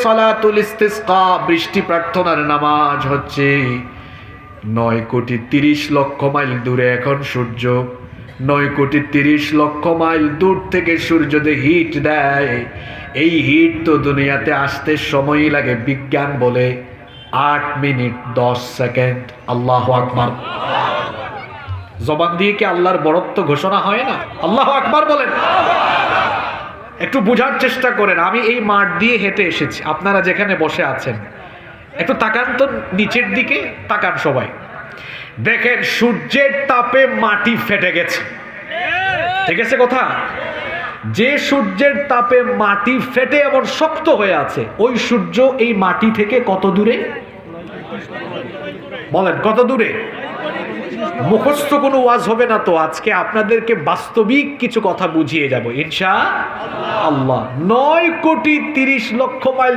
সালাতুল ইস্তিসকা, বৃষ্টি প্রার্থনার নামাজ হচ্ছে 9,30,00,000 মাইল দূরে এখন সূর্য। 9,30,00,000 মাইল দূর থেকে সূর্য যে হিট দেয়, এই হিট তো দুনিয়াতে আসতে সময়ই লাগে, বিজ্ঞান বলে 8 মিনিট 10 সেকেন্ড। আল্লাহু আকবার। জবান দিয়ে কি আল্লাহর বড়ত্ব ঘোষণা হয় না? আল্লাহু আকবার বলেন। একটু বোঝার চেষ্টা করেন। আমি এই মাঠ দিয়ে হেঁটে এসেছি, আপনারা যেখানে বসে আছেন একটু তাকান তো, নিচের দিকে তাকান সবাই, দেখেন সূর্যের তাপে মাটি ফেটে গেছে। ঠিক আছে কথা? যে সূর্যের তাপে মাটি ফেটে এমন শক্ত হয়ে আছে, ওই সূর্য এই মাটি থেকে কত দূরে? বলেন কত দূরে? মুখস্থ কোনো ওয়াজ হবে না তো, আজকে আপনাদেরকে বাস্তবিক কিছু কথা বুঝিয়ে যাব ইনশাআল্লাহ। 9,30,00,000 মাইল